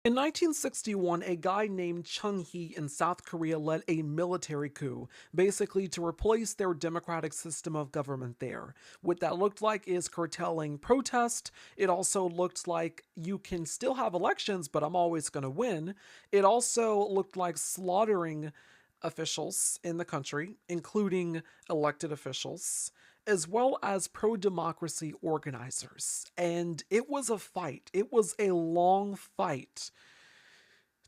In 1961, a guy named Chung Hee in South Korea led a military coup, basically to replace their democratic system of government there. What that looked like is curtailing protest. It also looked like you can still have elections, but I'm always going to win. It also looked like slaughtering officials in the country, including elected officials, as well as pro democracy organizers. And it was a fight, it was a long fight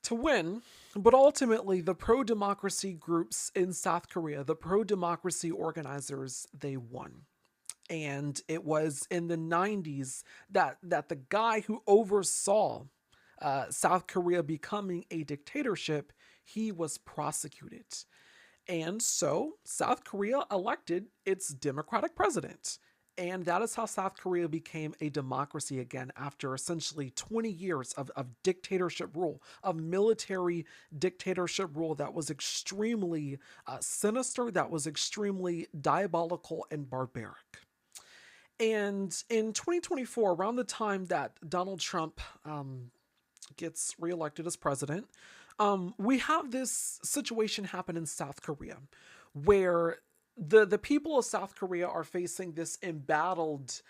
to win, but ultimately the pro democracy groups in South Korea, the pro democracy organizers, they won. And it was in the 90s that the guy who oversaw South Korea becoming a dictatorship, he was prosecuted. And so South Korea elected its democratic president. And that is how South Korea became a democracy again after essentially 20 years of dictatorship rule, of military dictatorship rule that was extremely sinister, that was extremely diabolical and barbaric. And in 2024, around the time that Donald Trump gets reelected as president, we have this situation happen in South Korea where the people of South Korea are facing this embattled,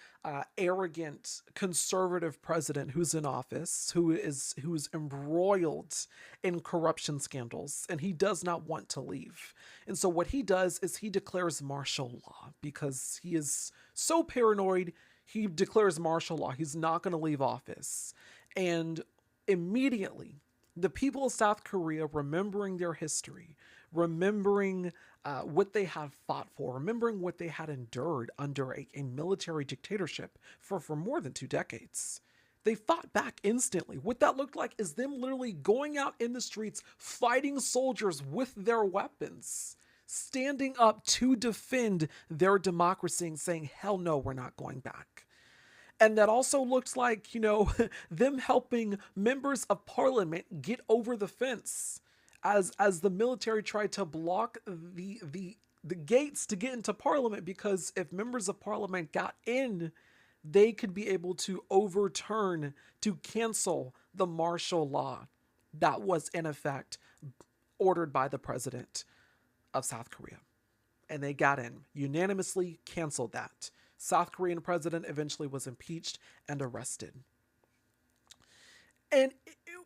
arrogant, conservative president who's in office, who's embroiled in corruption scandals, and he does not want to leave. And so what he does is he declares martial law because he is so paranoid. He declares martial law. He's not going to leave office, and immediately the people of South Korea, remembering their history, remembering what they had fought for, remembering what they had endured under a military dictatorship for more than 2 decades, they fought back instantly. What that looked like is them literally going out in the streets, fighting soldiers with their weapons, standing up to defend their democracy and saying, hell no, we're not going back. And that also looks like, them helping members of parliament get over the fence as the military tried to block the gates to get into parliament, because if members of parliament got in, they could be able to overturn, to cancel the martial law that was in effect ordered by the president of South Korea. And they got in, unanimously canceled that. South Korean president eventually was impeached and arrested. And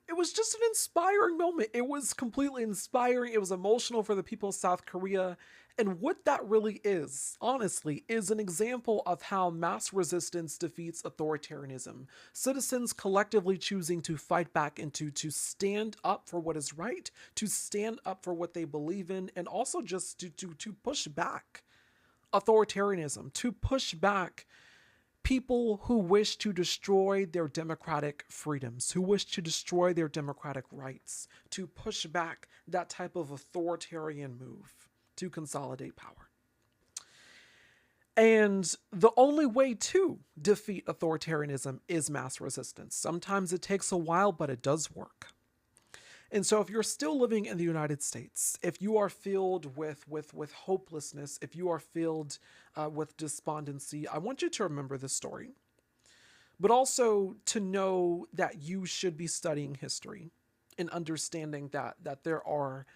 it was just an inspiring moment. It was completely inspiring. It was emotional for the people of South Korea. And what that really is, honestly, is an example of how mass resistance defeats authoritarianism. Citizens collectively choosing to fight back and to stand up for what is right, to stand up for what they believe in, and also just to push back authoritarianism, to push back people who wish to destroy their democratic freedoms, who wish to destroy their democratic rights, to push back that type of authoritarian move to consolidate power. And the only way to defeat authoritarianism is mass resistance. Sometimes it takes a while, but it does work. And so if you're still living in the United States, if you are filled with hopelessness, if you are filled with despondency, I want you to remember this story, but also to know that you should be studying history and understanding that there are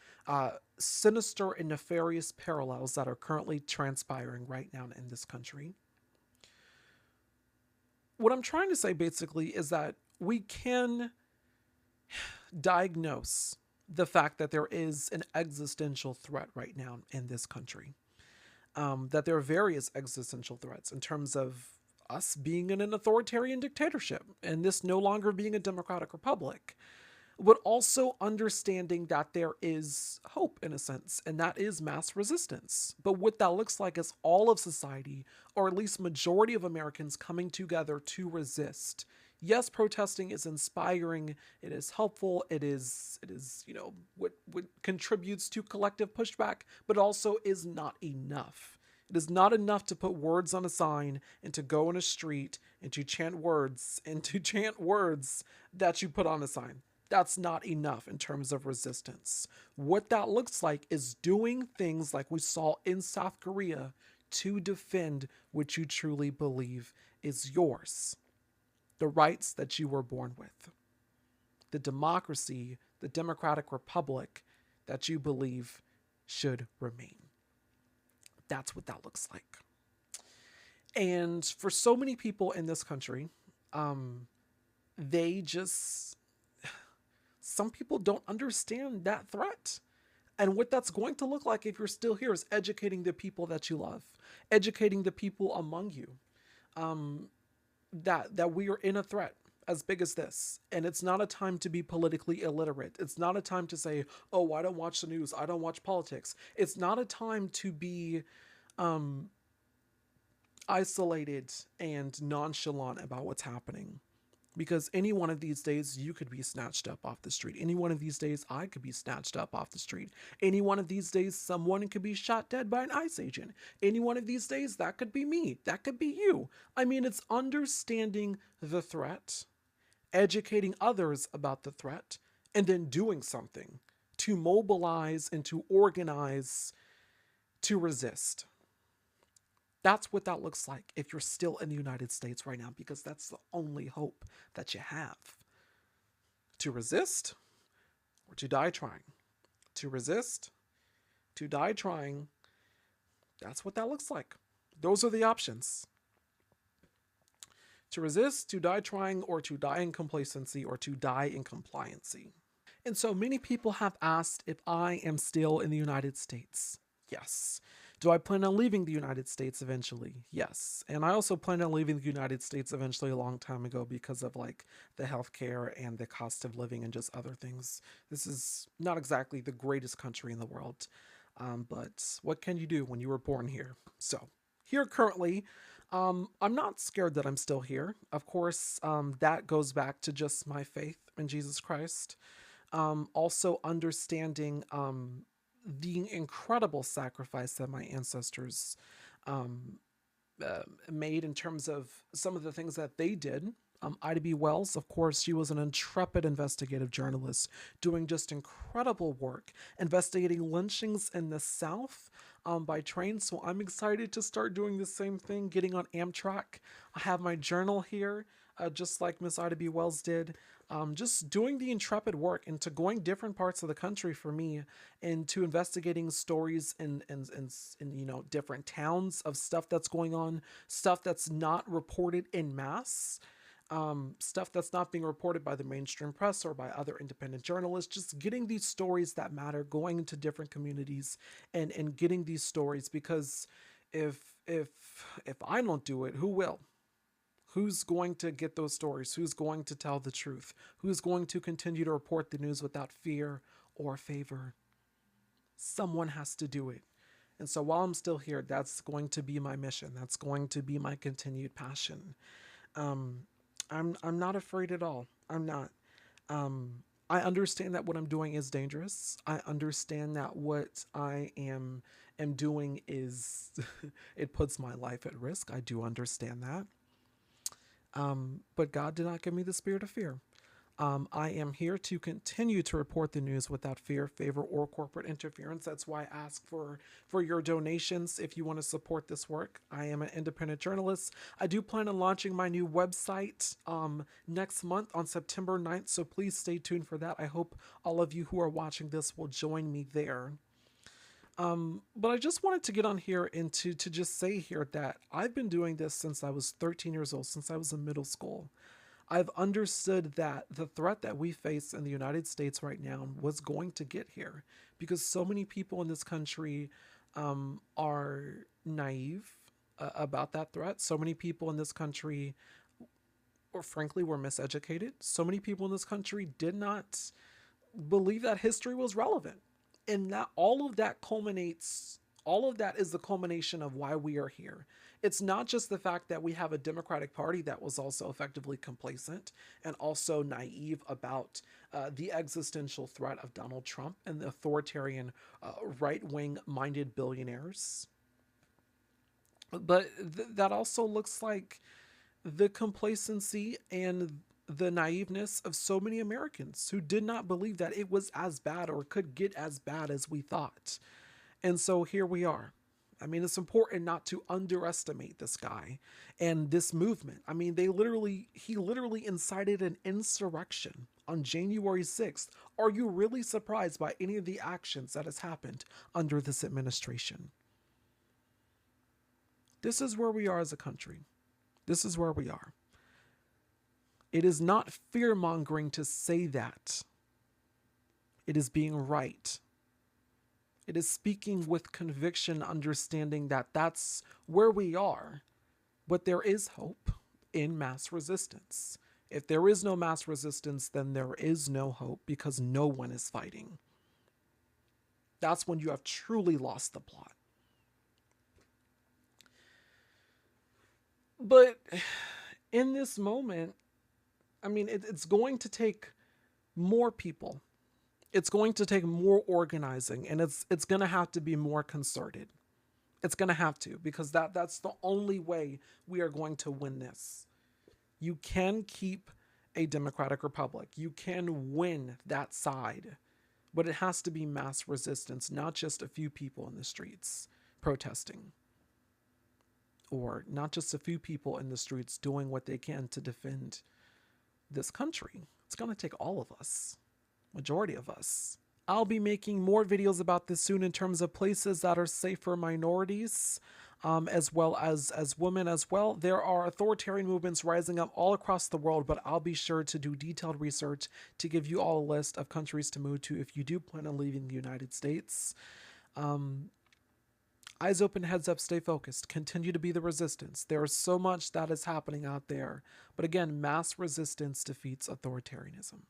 sinister and nefarious parallels that are currently transpiring right now in this country. What I'm trying to say basically is that we can diagnose the fact that there is an existential threat right now in this country. That there are various existential threats in terms of us being in an authoritarian dictatorship and this no longer being a democratic republic, but also understanding that there is hope in a sense, and that is mass resistance. But what that looks like is all of society, or at least majority of Americans, coming together to resist. Yes, protesting is inspiring, it is helpful, it is what contributes to collective pushback, but also is not enough. It is not enough to put words on a sign and to go in a street and to chant words that you put on a sign. That's not enough in terms of resistance. What that looks like is doing things like we saw in South Korea to defend what you truly believe is yours, the rights that you were born with. the democracy, the democratic republic that you believe should remain. That's what that looks like. And for so many people in this country, they just, some people don't understand that threat. And what that's going to look like if you're still here is educating the people that you love, educating the people among you, that we are in a threat as big as this. And it's not a time to be politically illiterate. It's not a time to say, oh, I don't watch the news, I don't watch politics. It's not a time to be isolated and nonchalant about what's happening. Because any one of these days, you could be snatched up off the street. Any one of these days, I could be snatched up off the street. Any one of these days, someone could be shot dead by an ICE agent. Any one of these days, that could be me. That could be you. I mean, it's understanding the threat, educating others about the threat, and then doing something to mobilize and to organize to resist. That's what that looks like if you're still in the United States right now, because that's the only hope that you have. To resist or to die trying. To resist, to die trying. That's what that looks like. Those are the options. To resist, to die trying, or to die in complacency, or to die in compliancy. And so many people have asked if I am still in the United States. Yes. Do I plan on leaving the United States eventually? Yes. And I also plan on leaving the United States eventually a long time ago because of like the healthcare and the cost of living and just other things. This is not exactly the greatest country in the world. But what can you do when you were born here? So here currently, I'm not scared that I'm still here. Of course, that goes back to just my faith in Jesus Christ. Also understanding the incredible sacrifice that my ancestors um, made in terms of some of the things that they did. Ida B. Wells, of course, she was an intrepid investigative journalist doing just incredible work, investigating lynchings in the South by train. So I'm excited to start doing the same thing, getting on Amtrak. I have my journal here, just like Miss Ida B. Wells did. Just doing the intrepid work into going different parts of the country for me, into investigating stories in different towns of stuff that's going on, stuff that's not reported in mass, stuff that's not being reported by the mainstream press or by other independent journalists. Just getting these stories that matter, going into different communities and getting these stories, because if if if I don't do it, who will? Who's going to get those stories? Who's going to tell the truth? Who's going to continue to report the news without fear or favor? Someone has to do it. And so while I'm still here, that's going to be my mission. That's going to be my continued passion. Um, I'm not afraid at all. I'm not. I understand that what I'm doing is dangerous. I understand that what I am doing is it puts my life at risk. I do understand that. But God did not give me the spirit of fear. I am here to continue to report the news without fear, favor, or corporate interference. That's why I ask for your donations if you want to support this work. I am an independent journalist. I do plan on launching my new website next month on September 9th, so please stay tuned for that. I hope all of you who are watching this will join me there. But I just wanted to get on here and to just say here that I've been doing this since I was 13 years old, since I was in middle school. I've understood that the threat that we face in the United States right now was going to get here because so many people in this country are naive about that threat. So many people in this country, or frankly, were miseducated. So many people in this country did not believe that history was relevant. And that all of that culminates, all of that is the culmination of why we are here. It's not just the fact that we have a Democratic Party that was also effectively complacent and also naive about the existential threat of Donald Trump and the authoritarian right-wing minded billionaires. But that also looks like the complacency and the naiveness of so many Americans who did not believe that it was as bad or could get as bad as we thought. And so here we are. I mean, it's important not to underestimate this guy and this movement. I mean, he literally incited an insurrection on January 6th. Are you really surprised by any of the actions that has happened under this administration? This is where we are as a country. This is where we are. It is not fear mongering to say that. It is being right. It is speaking with conviction, understanding that that's where we are. But there is hope in mass resistance. If there is no mass resistance, then there is no hope because no one is fighting. That's when you have truly lost the plot. But in this moment, I mean, it's going to take more people. It's going to take more organizing, and it's going to have to be more concerted. It's going to have to, because that's the only way we are going to win this. You can keep a democratic republic. You can win that side, but it has to be mass resistance, not just a few people in the streets protesting, or not just a few people in the streets doing what they can to defend this country. It's going to take all of us. Majority of us. I'll be making more videos about this soon in terms of places that are safe for minorities, as well as women as well. There are authoritarian movements rising up all across the world, but I'll be sure to do detailed research to give you all a list of countries to move to if you do plan on leaving the United States. Eyes open, heads up, stay focused. Continue to be the resistance. There is so much that is happening out there. But again, mass resistance defeats authoritarianism.